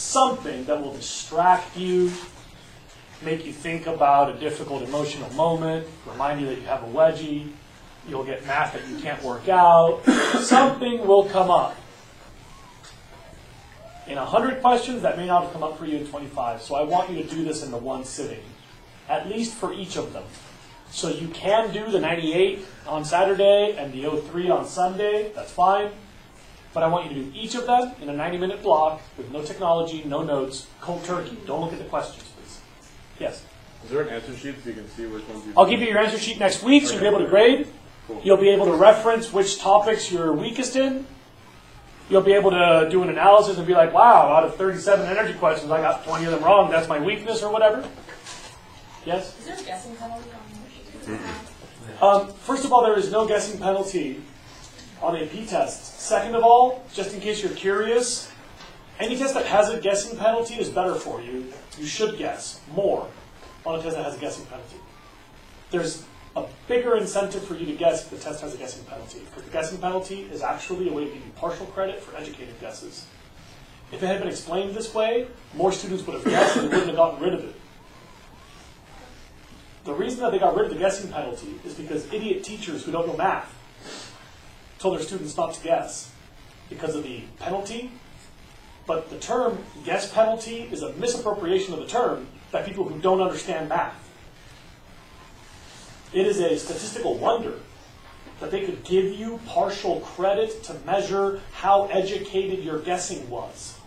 something that will distract you, make you think about a difficult emotional moment, remind you that you have a wedgie, you'll get math that you can't work out. Something will come up. In 100 questions, that may not have come up for you in 25. So I want you to do this in the one sitting, at least for each of them. So you can do the 98 on Saturday and the 03 on Sunday. That's fine. But I want you to do each of them in a 90-minute block with no technology, no notes, cold turkey. Don't look at the questions, please. Yes? Is there an answer sheet so you can see which ones you... I'll give you your answer sheet next week, so you'll be able to grade. Cool. You'll be able to reference which topics you're weakest in. You'll be able to do an analysis and be like, wow, out of 37 energy questions, I got 20 of them wrong. That's my weakness or whatever. Yes? Is there a guessing penalty on First of all, there is no guessing penalty on AP tests. Second of all, just in case you're curious, any test that has a guessing penalty is better for you. You should guess more on a test that has a guessing penalty. There's a bigger incentive for you to guess if the test has a guessing penalty. Because the guessing penalty is actually a way to give you partial credit for educated guesses. If it had been explained this way, more students would have guessed and wouldn't have gotten rid of it. The reason that they got rid of the guessing penalty is because idiot teachers who don't know math told their students not to guess because of the penalty. But the term guess penalty is a misappropriation of the term by people who don't understand math. It is a statistical wonder that they could give you partial credit to measure how educated your guessing was.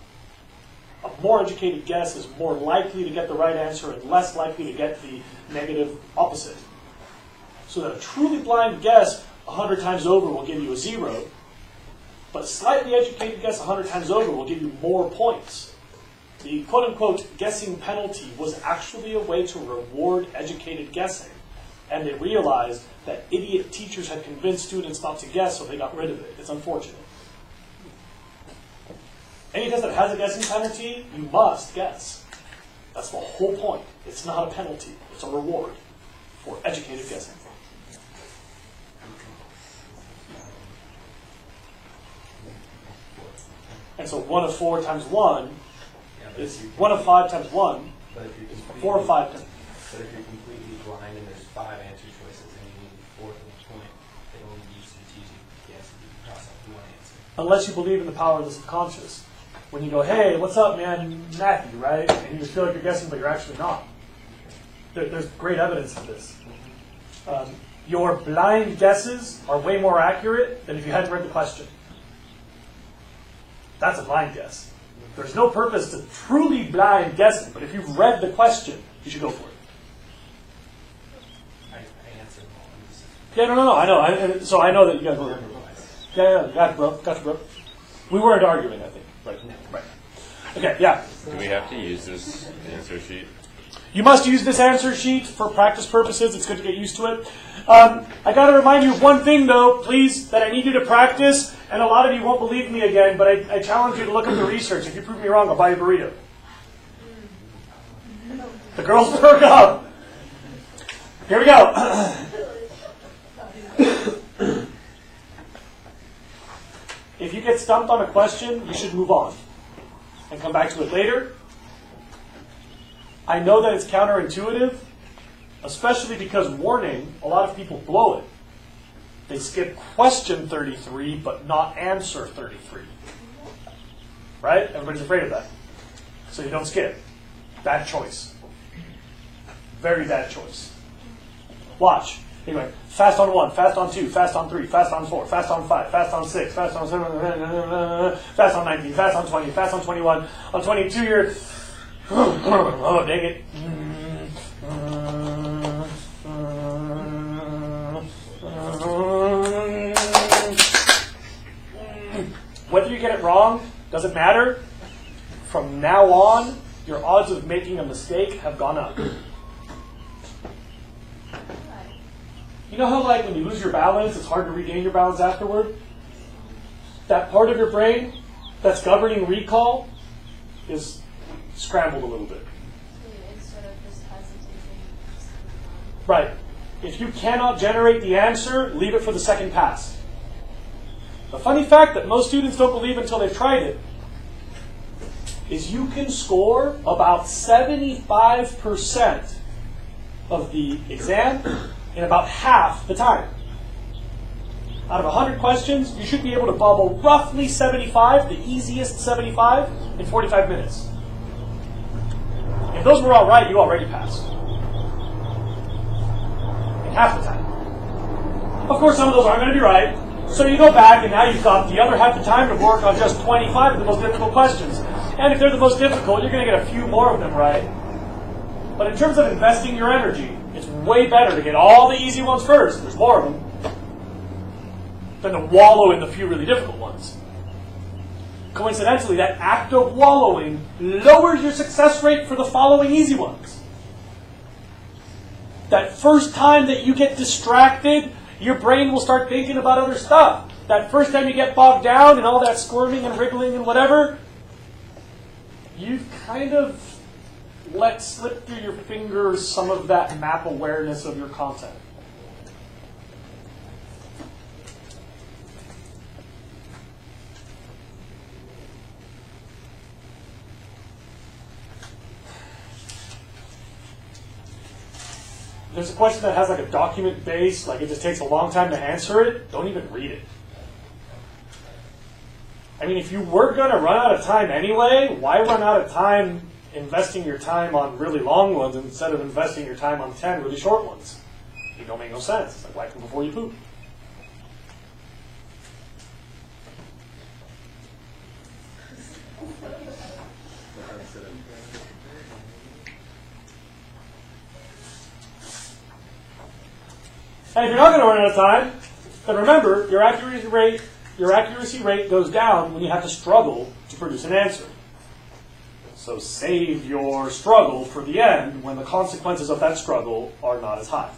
A more educated guess is more likely to get the right answer and less likely to get the negative opposite. So that a truly blind guess 100 times over will give you a 0, but a slightly educated guess 100 times over will give you more points. The quote-unquote guessing penalty was actually a way to reward educated guessing. And they realized that idiot teachers had convinced students not to guess, so they got rid of it. It's unfortunate. Any test that has a guessing penalty, you must guess. That's the whole point. It's not a penalty. It's a reward for educated guessing. And so 1 of 4 times 1 is 1 of 5 times 1 is 4 of 5 times. But if you're completely blind and there's 5 answer choices and you need the 4th point, they only use strategic guess and you can cross out one answer. Unless you believe in the power of the subconscious. When you go, hey, what's up, man, Matthew, right? And you just feel like you're guessing, but you're actually not. There's great evidence of this. Your blind guesses are way more accurate than if you hadn't read the question. That's a blind guess. There's no purpose to truly blind guessing, but if you've read the question, you should go for it. I answered all. Yeah, no, I know. So I know that you guys were. Yeah, gotcha, bro. We weren't arguing, I think. Right. Okay, yeah. Do we have to use this answer sheet? You must use this answer sheet for practice purposes. It's good to get used to it. I got to remind you of one thing, though, please, that I need you to practice. And a lot of you won't believe me again, but I challenge you to look up the research. If you prove me wrong, I'll buy you a burrito. The girls perk up. Here we go. If you get stumped on a question, you should move on and come back to it later. I know that it's counterintuitive, especially because, warning, a lot of people blow it. They skip question 33, but not answer 33. Right? Everybody's afraid of that. So you don't skip. Bad choice. Very bad choice. Watch. Anyway, fast on 1, fast on 2, fast on 3, fast on 4, fast on 5, fast on 6, fast on 7, fast on 19, fast on 20, fast on 21. On 22, you're... Oh, dang it. Whether you get it wrong doesn't matter. From now on, your odds of making a mistake have gone up. You know how, like, when you lose your balance, it's hard to regain your balance afterward? That part of your brain that's governing recall is scrambled a little bit. Instead of just hesitating. Right. If you cannot generate the answer, leave it for the second pass. The funny fact that most students don't believe until they've tried it is you can score about 75% of the exam in about half the time. Out of 100 questions, you should be able to bubble roughly 75, the easiest 75, in 45 minutes. If those were all right, you already passed. In half the time. Of course, some of those aren't going to be right. So you go back, and now you've got the other half the time to work on just 25 of the most difficult questions. And if they're the most difficult, you're going to get a few more of them right. But in terms of investing your energy, it's way better to get all the easy ones first, there's more of them, than to wallow in the few really difficult ones. Coincidentally, that act of wallowing lowers your success rate for the following easy ones. That first time that you get distracted, your brain will start thinking about other stuff. That first time you get bogged down in all that squirming and wriggling and whatever, you've kind of let slip through your fingers some of that map awareness of your content. There's a question that has like a document base, like it just takes a long time to answer it, don't even read it. I mean, if you were going to run out of time anyway, why run out of time investing your time on really long ones instead of investing your time on 10 really short ones? It don't make no sense. It's like wipe them before you poop. And if you're not going to run out of time, then remember, your accuracy rate goes down when you have to struggle to produce an answer. So save your struggle for the end when the consequences of that struggle are not as high.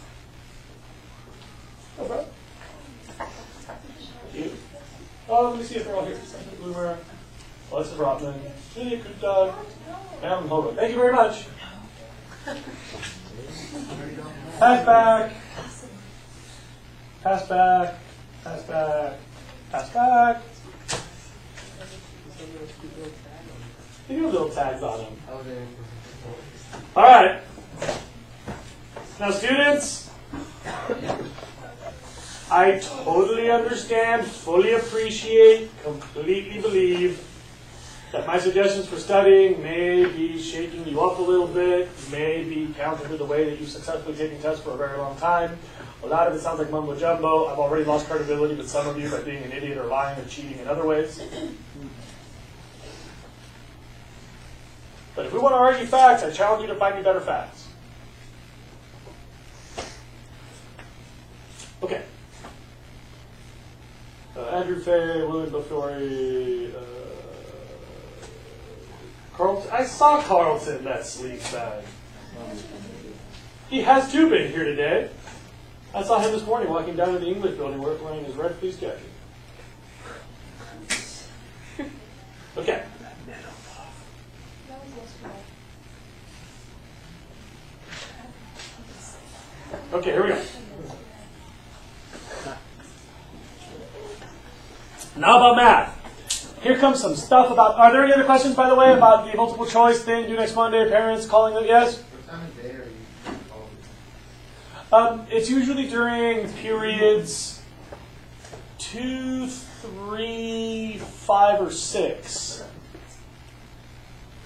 Okay. Thank you. Let me see if they're all here. Bloomer, Alexa Brotman, Julia Gupta, Madam Hogan. Thank you very much. Pass back. Pass back. Pass back. Pass back. You have little tags on them. All right. Now, students, I totally understand, fully appreciate, completely believe that my suggestions for studying may be shaking you up a little bit, may be counter to the way that you've successfully taken tests for a very long time. A lot of it sounds like mumbo jumbo. I've already lost credibility with some of you by being an idiot or lying or cheating in other ways. But if we want to argue facts, I challenge you to find me better facts. Okay. Andrew Fay, William Bafori, Carlton. I saw Carlton, that sleep bag. He has too been here today. I saw him this morning walking down to the English building wearing his red fleece jacket. Okay. That was yesterday. Okay, here we go. Now about math. Here comes some stuff about... Are there any other questions, by the way, about the multiple choice thing due next Monday, parents calling them? Yes? What time of day are you? It's usually during periods 2, 3, 5, or 6.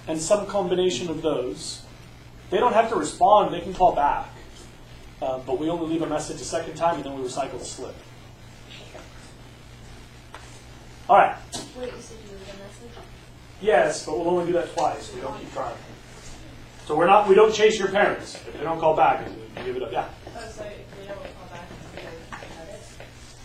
And some combination of those. They don't have to respond, they can call back. But we only leave a message a second time and then we recycle the slip. All right. Wait, you said you leave a message? Yes, but we'll only do that twice. We don't keep trying. So we don't chase your parents. If they don't call back, you give it up. Yeah. Oh, so if they don't call back, they have it?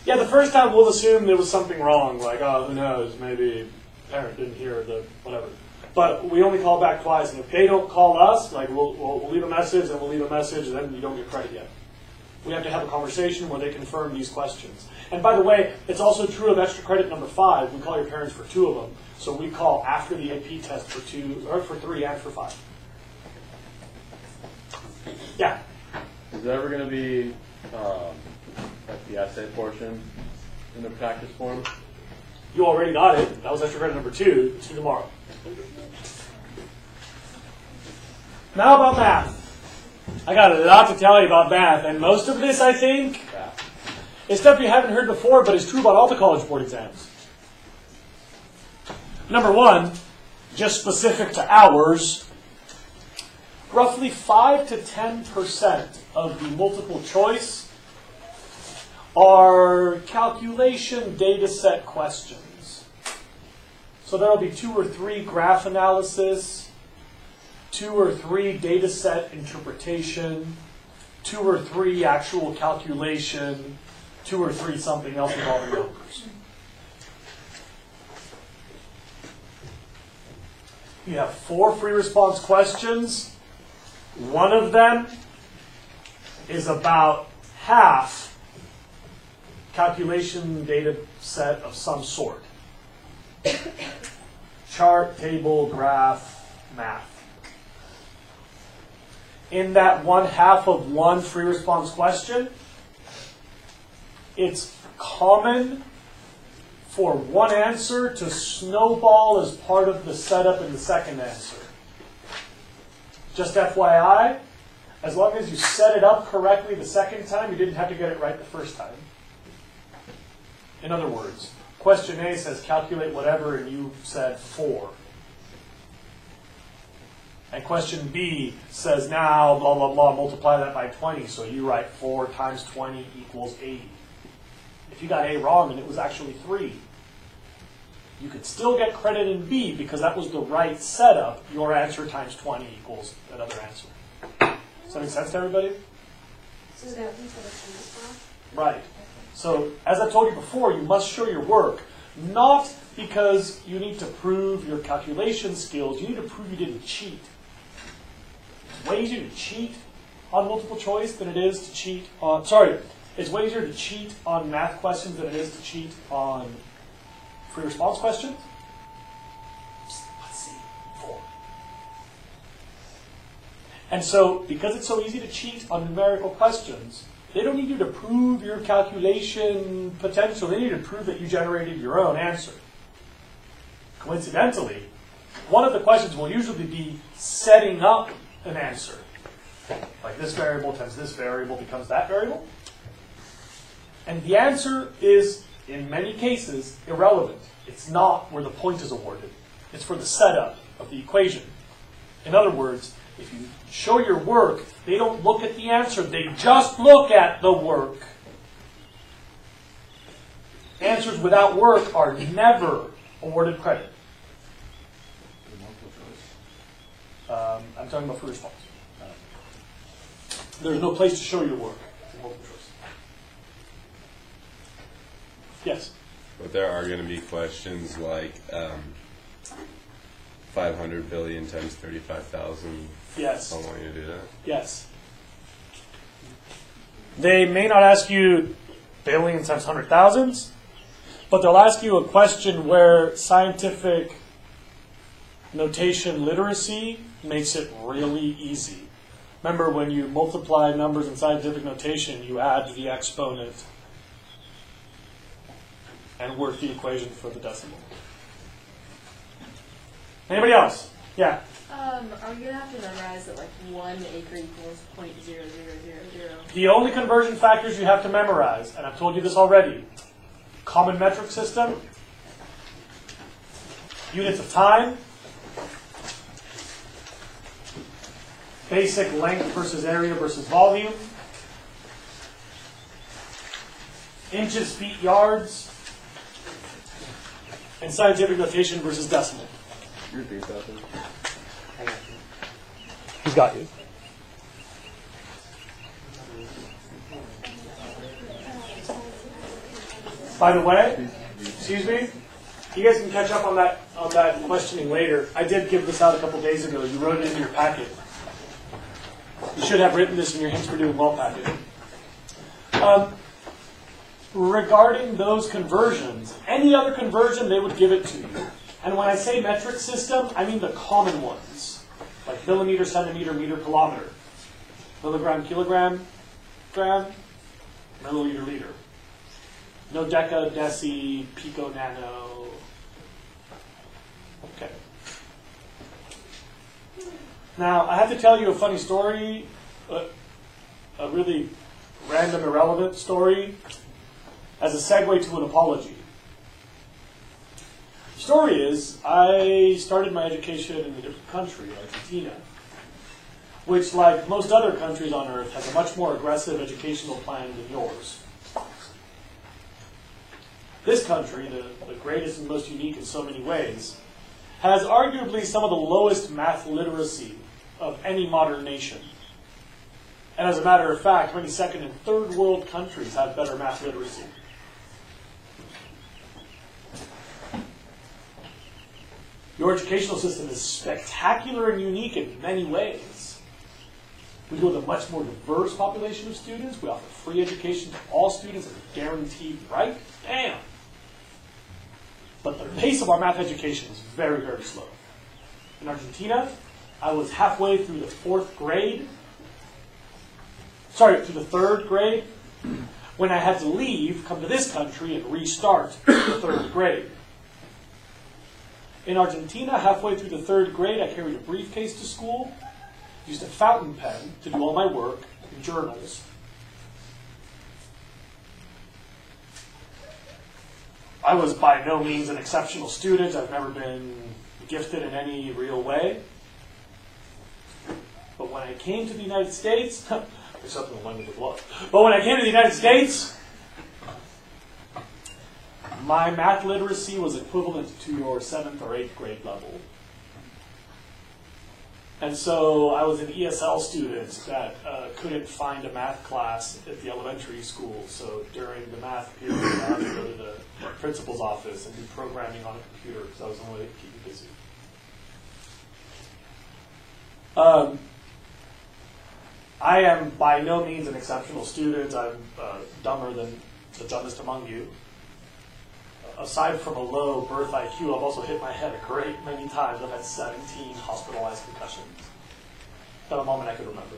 Yeah, the first time we'll assume there was something wrong. Like, oh, who knows? Maybe parent didn't hear the whatever. But we only call back twice. And if they don't call us, like we'll leave a message and we'll leave a message and then you don't get credit yet. We have to have a conversation where they confirm these questions. And by the way, it's also true of extra credit number 5. We call your parents for 2 of them. So we call after the AP test for 2, or for 3 and for 5. Yeah? Is there ever going to be like the essay portion in the practice form? You already got it. That was extra credit number 2. It's due tomorrow. Now about math. I got a lot to tell you about math, and most of this, I think, is stuff you haven't heard before, but is true about all the College Board exams. Number one, just specific to ours, roughly 5 to 10% of the multiple choice are calculation data set questions. So there will be 2 or 3 graph analysis, 2 or 3 data set interpretation, 2 or 3 actual calculation, 2 or 3 something else involving numbers. You have 4 free response questions. One of them is about half calculation data set of some sort. Chart, table, graph, math. In that 1/2 of one free response question, it's common for one answer to snowball as part of the setup in the second answer. Just FYI, as long as you set it up correctly the second time, you didn't have to get it right the first time. In other words, question A says calculate whatever, and you said 4. And question B says now, blah, blah, blah, multiply that by 20. So you write 4 times 20 equals 80. If you got A wrong and it was actually 3, you could still get credit in B because that was the right setup. Your answer times 20 equals another answer. Does that make sense to everybody? So is that these are the keys Right. So, as I told you before, you must show your work, not because you need to prove your calculation skills. You need to prove you didn't cheat. It's way easier to cheat on multiple choice than it is to cheat on... it's way easier to cheat on math questions than it is to cheat on free response questions. Let's see. 4. And so, because it's so easy to cheat on numerical questions, they don't need you to prove your calculation potential. They need to prove that you generated your own answer. Coincidentally, one of the questions will usually be setting up an answer. Like this variable times this variable becomes that variable. And the answer is, in many cases, irrelevant. It's not where the point is awarded. It's for the setup of the equation. In other words, if you show your work, they don't look at the answer. They just look at the work. Answers without work are never awarded credit. I'm talking about free response. There's no place to show your work in multiple choice. Yes? But there are going to be questions like 500 billion times 35,000. Yes. I want you to do that. Yes. They may not ask you billions times 100,000s, but they'll ask you a question where scientific notation literacy makes it really easy. Remember, when you multiply numbers in scientific notation, you add the exponent and work the equation for the decimal. Anybody else? Yeah. Are we gonna have to memorize that like 1 acre equals 0.0000? The only conversion factors you have to memorize, and I've told you this already, common metric system, units of time, basic length versus area versus volume, inches, feet, yards, and scientific notation versus decimal. Your beat that. Who's got you? By the way, excuse me, you guys can catch up on that questioning later. I did give this out a couple days ago. You wrote it into your packet. You should have written this in your Hints for Doing Well packet. Regarding those conversions, any other conversion, they would give it to you. And when I say metric system, I mean the common ones, like millimeter, centimeter, meter, kilometer, milligram, kilogram, gram, milliliter, liter. No deca, deci, pico, nano. Okay. Now, I have to tell you a funny story, a really random, irrelevant story, as a segue to an apology. The story is, I started my education in a different country, Argentina, which, like most other countries on earth, has a much more aggressive educational plan than yours. This country, the greatest and most unique in so many ways, has arguably some of the lowest math literacy of any modern nation. And as a matter of fact, many second and third world countries have better math literacy. Your educational system is spectacular and unique in many ways. We deal with a much more diverse population of students. We offer free education to all students at a guaranteed right. Bam! But the pace of our math education is very, very slow. In Argentina, I was halfway through the through the third grade, when I had to leave, come to this country, and restart the third grade. In Argentina, halfway through the third grade, I carried a briefcase to school, used a fountain pen to do all my work, and journals. I was by no means an exceptional student. I've never been gifted in any real way. But when I came to the United States, except in the language of love, but when I came to the United States, my math literacy was equivalent to your 7th or 8th grade level. And so I was an ESL student that couldn't find a math class at the elementary school. So during the math period, I had to go to the principal's office and do programming on a computer because that was the only way to keep me busy. I am by no means an exceptional student. I'm dumber than the dumbest among you. Aside from a low birth IQ, I've also hit my head a great many times. I've had 17 hospitalized concussions. At a moment I could remember.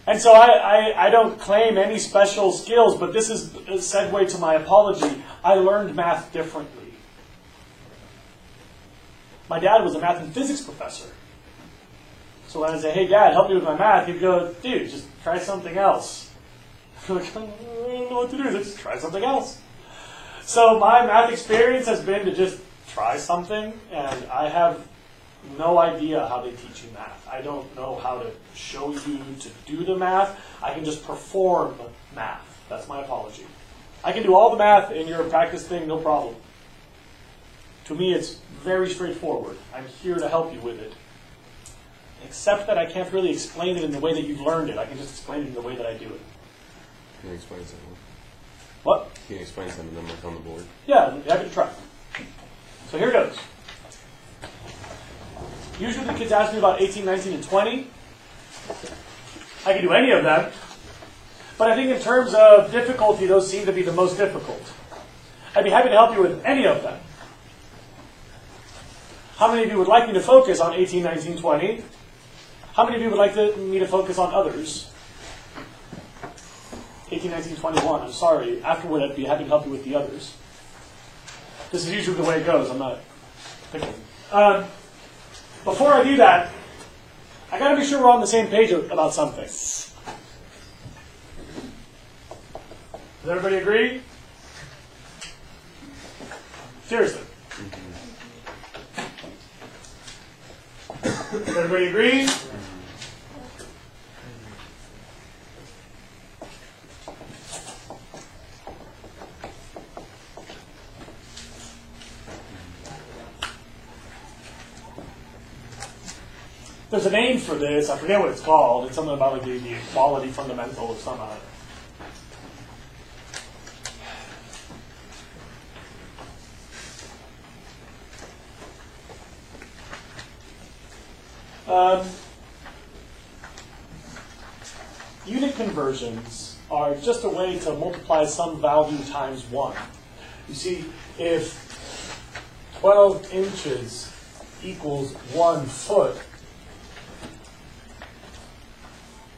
And so I don't claim any special skills, but this is a segue to my apology. I learned math differently. My dad was a math and physics professor. So when I say, hey, Dad, help me with my math, he'd go, dude, just try something else. I'm like, I don't know what to do, just try something else. So my math experience has been to just try something, and I have no idea how they teach you math. I don't know how to show you to do the math. I can just perform math. That's my apology. I can do all the math in your practice thing, no problem. To me, it's very straightforward. I'm here to help you with it. Except that I can't really explain it in the way that you've learned it. I can just explain it in the way that I do it. Can you explain something? What? Can you explain some of them on the board? Yeah, happy to try. So here goes. Usually the kids ask me about 18, 19, and 20. I can do any of them. But I think in terms of difficulty, those seem to be the most difficult. I'd be happy to help you with any of them. How many of you would like me to focus on 18, 19, 20? How many of you would like me to focus on others? 18, 19, 21. I'm sorry. Afterward, I'd be happy to help you with the others. This is usually the way it goes. I'm not picking. Before I do that, I got to be sure we're on the same page about something. Does everybody agree? Seriously. Does everybody agree? There's a name for this. I forget what it's called. It's something about like the equality fundamental or something. Unit conversions are just a way to multiply some value times 1. You see, if 12 inches equals 1 foot,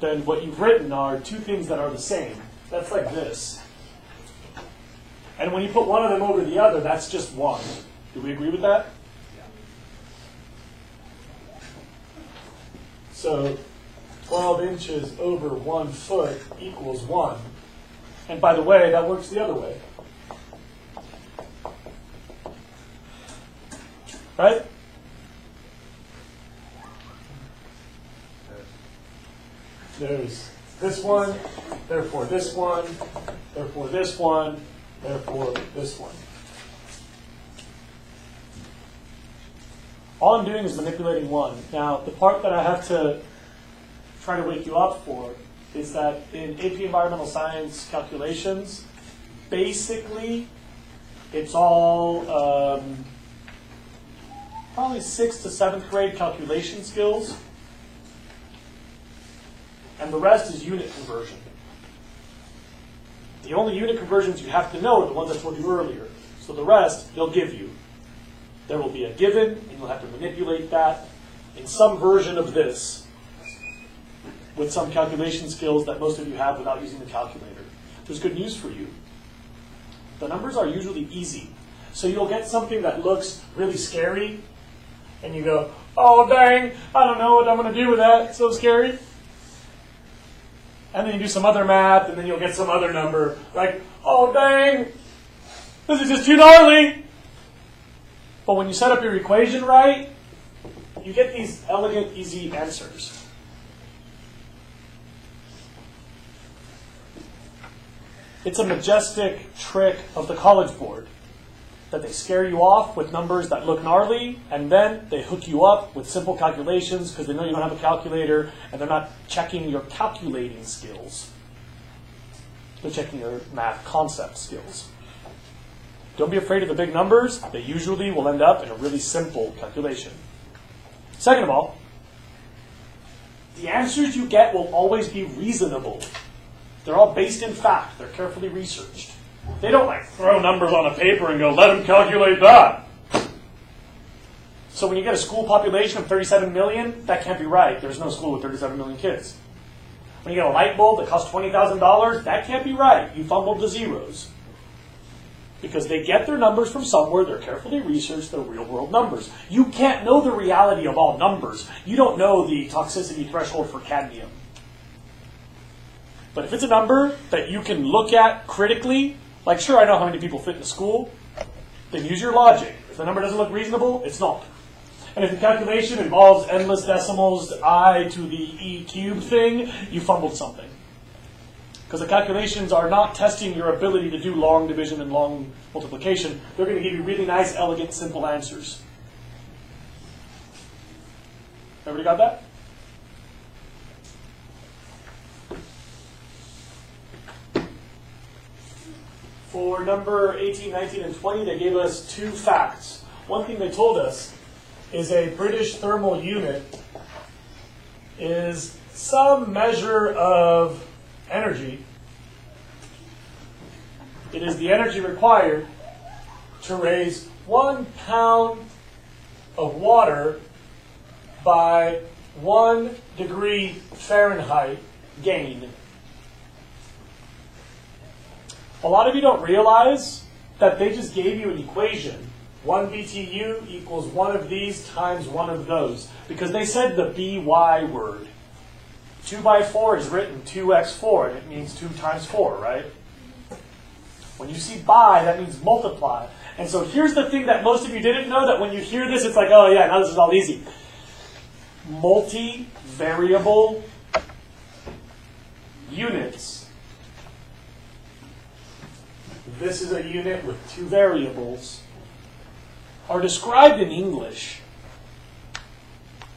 then what you've written are two things that are the same. That's like this. And when you put one of them over the other, that's just 1. Do we agree with that? So 12 inches over 1 foot equals 1. And by the way, that works the other way. Right? There's this one, therefore this one, therefore this one, therefore this one. All I'm doing is manipulating 1. Now, the part that I have to try to wake you up for is that in AP Environmental Science calculations, basically, it's all probably 6th to 7th grade calculation skills, and the rest is unit conversion. The only unit conversions you have to know are the ones I told you earlier. So the rest, they'll give you. There will be a given, and you'll have to manipulate that in some version of this with some calculation skills that most of you have without using the calculator. There's good news for you. The numbers are usually easy. So you'll get something that looks really scary, and you go, oh dang, I don't know what I'm going to do with that, it's so scary. And then you do some other math, and then you'll get some other number, like, oh dang, this is just too gnarly. But when you set up your equation right, you get these elegant, easy answers. It's a majestic trick of the College Board that they scare you off with numbers that look gnarly, and then they hook you up with simple calculations because they know you don't have a calculator, and they're not checking your calculating skills. They're checking your math concept skills. Don't be afraid of the big numbers. They usually will end up in a really simple calculation. Second of all, the answers you get will always be reasonable. They're all based in fact. They're carefully researched. They don't like throw numbers on a paper and go, let them calculate that. So when you get a school population of 37 million, that can't be right. There's no school with 37 million kids. When you get a light bulb that costs $20,000, that can't be right. You fumbled the zeros. Because they get their numbers from somewhere, they're carefully researched, they're real-world numbers. You can't know the reality of all numbers. You don't know the toxicity threshold for cadmium. But if it's a number that you can look at critically, like, sure, I know how many people fit in a school, then use your logic. If the number doesn't look reasonable, it's not. And if the calculation involves endless decimals, I to the e cubed thing, you fumbled something. Because the calculations are not testing your ability to do long division and long multiplication. They're going to give you really nice, elegant, simple answers. Everybody got that? For number 18, 19, and 20, they gave us 2 facts. One thing they told us is a British thermal unit is some measure of energy. It is the energy required to raise 1 pound of water by 1 degree Fahrenheit gain. A lot of you don't realize that they just gave you an equation. 1 BTU equals 1 of these times 1 of those. Because they said the BY word. 2 by 4 is written 2x4, and it means 2 times 4, right? When you see by, that means multiply. And so here's the thing that most of you didn't know, that when you hear this, it's like, oh yeah, now this is all easy. Multivariable units. This is a unit with 2 variables, are described in English.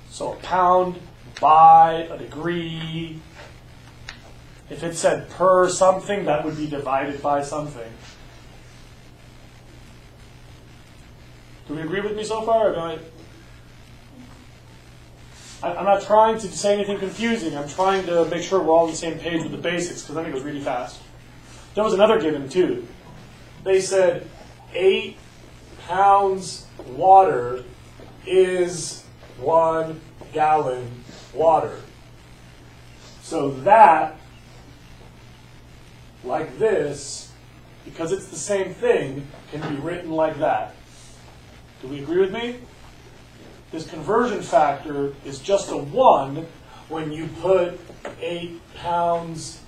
So a pound, by, a degree. If it said per something, that would be divided by something. Do we agree with me so far? Or do I'm not trying to say anything confusing. I'm trying to make sure we're all on the same page with the basics, because I think it goes really fast. There was another given, too. They said 8 pounds water is 1 gallon water. So that, like this, because it's the same thing, can be written like that. Do we agree with me? This conversion factor is just a 1 when you put 8 pounds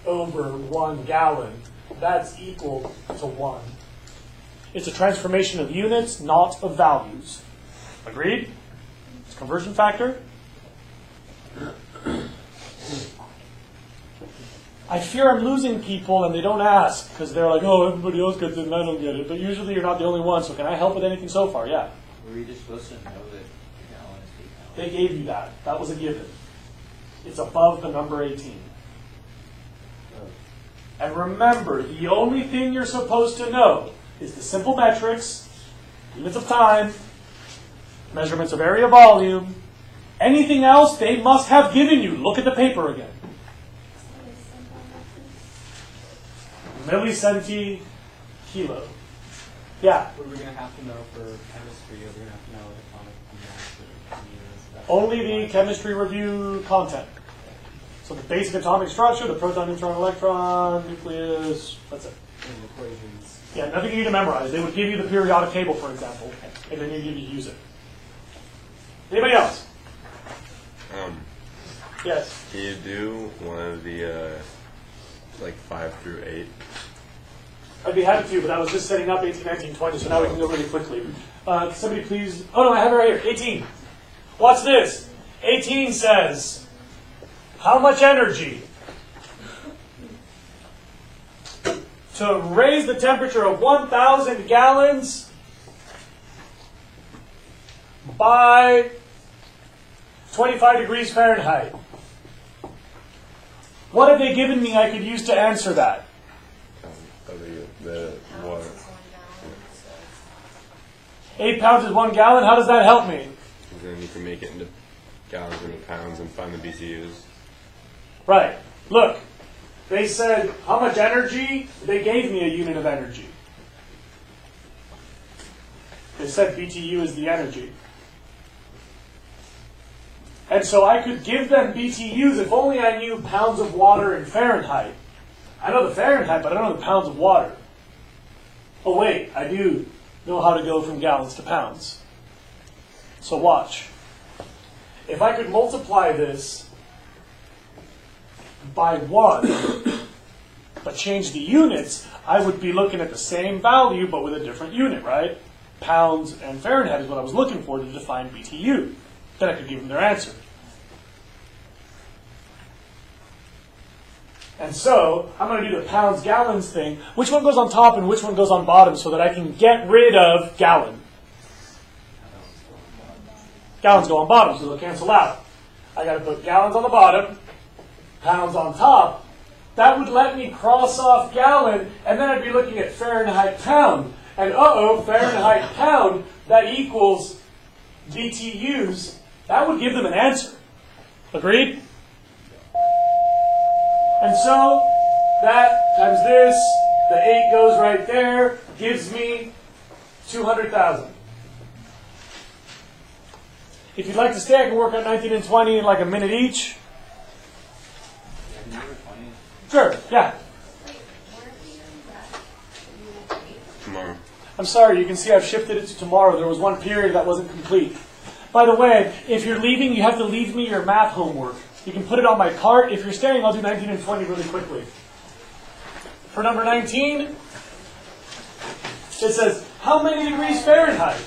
over 1 gallon, that's equal to 1. It's a transformation of units, not of values. Agreed? It's a conversion factor. I fear I'm losing people and they don't ask because they're like, oh, everybody else gets it and I don't get it. But usually you're not the only one, so can I help with anything so far? Yeah. Were you just supposed to know that a gallon is 8 pounds? They gave you that. That was a given. It's above the number 18. And remember, the only thing you're supposed to know is the simple metrics, units of time, measurements of area volume. Anything else they must have given you. Look at the paper again. Millicenti kilo. Yeah. What we're going to have to know for chemistry, we're going to have to know atomic mass or Only the chemistry review content. So the basic atomic structure, the proton, neutron, electron, nucleus, that's it. and equations. Yeah, nothing you need to memorize. They would give you the periodic table, for example, and then you need to use it. Anybody else? Yes. Can you do one of the like 5 through 8? I'd be happy to, but I was just setting up 18, 19, 20, so now we can go really quickly. Can somebody please... Oh, no, I have it right here. 18. Watch this. 18 says, how much energy to raise the temperature of 1,000 gallons by 25 degrees Fahrenheit? What have they given me I could use to answer that? The water. 8 pounds is 1 gallon? How does that help me? And then you can make it into gallons and pounds and find the BTUs. Right. Look, they said how much energy? They gave me a unit of energy. They said BTU is the energy. And so I could give them BTUs if only I knew pounds of water in Fahrenheit. I know the Fahrenheit, but I don't know the pounds of water. Oh wait, I do know how to go from gallons to pounds. So watch. If I could multiply this by 1, but change the units, I would be looking at the same value, but with a different unit, right? Pounds and Fahrenheit is what I was looking for to define BTU. Then I could give them their answer. And so, I'm going to do the pounds, gallons thing. Which one goes on top and which one goes on bottom so that I can get rid of gallon? Gallons go on bottom, so they'll cancel out. I got to put gallons on the bottom, pounds on top. That would let me cross off gallon, and then I'd be looking at Fahrenheit pound. And Fahrenheit pound, that equals BTUs. That would give them an answer. Agreed? And so, that times this, the 8 goes right there, gives me 200,000. If you'd like to stay, I can work on 19 and 20 in like a minute each. Sure, yeah. Tomorrow. I'm sorry, you can see I've shifted it to tomorrow. There was one period that wasn't complete. By the way, if you're leaving, you have to leave me your math homework. You can put it on my cart. If you're staying, I'll do 19 and 20 really quickly. For number 19, it says, how many degrees Fahrenheit?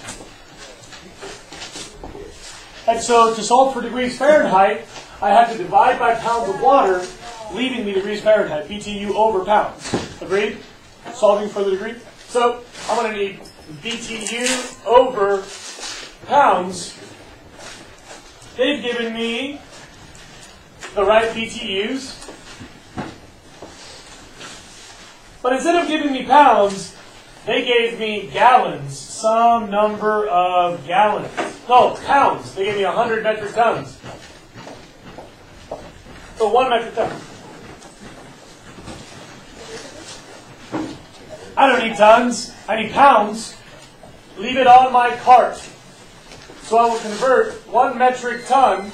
And so to solve for degrees Fahrenheit, I have to divide by pounds of water, leaving me degrees Fahrenheit, BTU over pounds. Agreed? Solving for the degree? So I'm going to need BTU over pounds. They've given me the right BTUs. But instead of giving me pounds, they gave me gallons, some number of gallons. No, pounds. They gave me 100 metric tons. So 1 metric ton. I don't need tons. I need pounds. Leave it on my cart. So I will convert 1 metric ton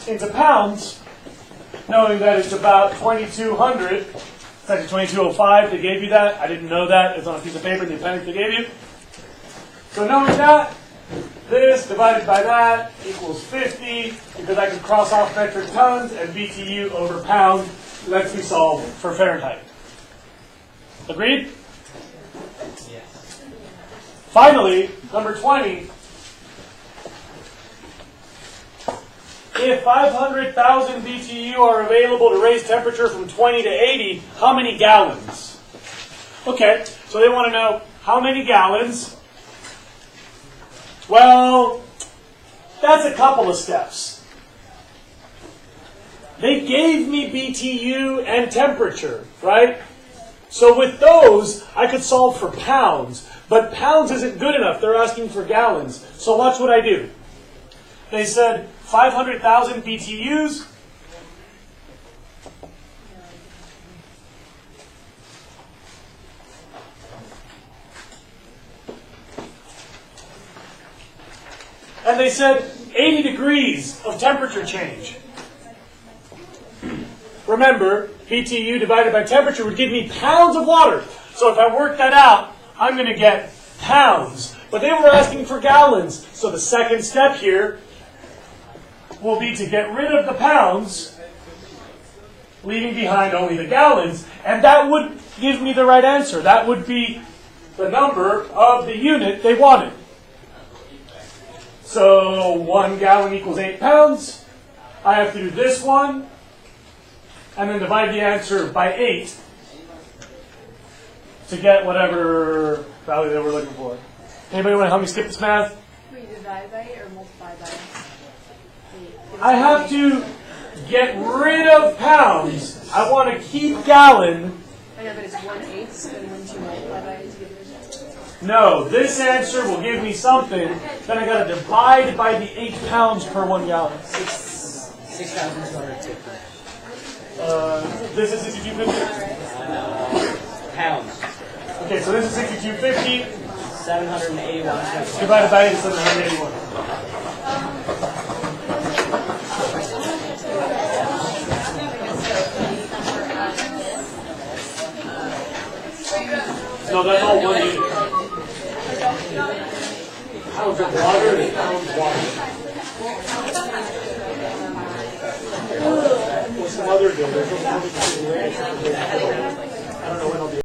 into pounds, knowing that it's about 2,200. It's actually 2,205. They gave you that. I didn't know that. It's on a piece of paper in the appendix they gave you. So knowing that, this divided by that equals 50, because I can cross off metric tons, and BTU over pound lets me solve for Fahrenheit. Agreed? Yes. Finally, number 20. If 500,000 BTU are available to raise temperature from 20 to 80, how many gallons? Okay, so they want to know how many gallons. Well, that's a couple of steps. They gave me BTU and temperature, right? So with those, I could solve for pounds. But pounds isn't good enough. They're asking for gallons. So watch what I do. They said 500,000 BTUs. And they said 80 degrees of temperature change. Remember, BTU divided by temperature would give me pounds of water. So if I work that out, I'm going to get pounds. But they were asking for gallons. So the second step here will be to get rid of the pounds, leaving behind only the gallons. And that would give me the right answer. That would be the number of the unit they wanted. So 1 gallon equals 8 pounds. I have to do this one, and then divide the answer by 8 to get whatever value they were looking for. Anybody want to help me skip this math? We divide by 8 or multiply by 8? I have to get rid of pounds. I want to keep gallon. I know, but it's 1/8, then when you multiply by 8 to get the result. No, this answer will give me something. Then I got to divide by the 8 pounds per 1 gallon. 6,250 This is 6250. pounds. Okay, so this is 6250 781. divided by 8 is 781. No, that's all one unit. Pounds of water and pounds of water. What's the other deal? There's no I don't know when I'll be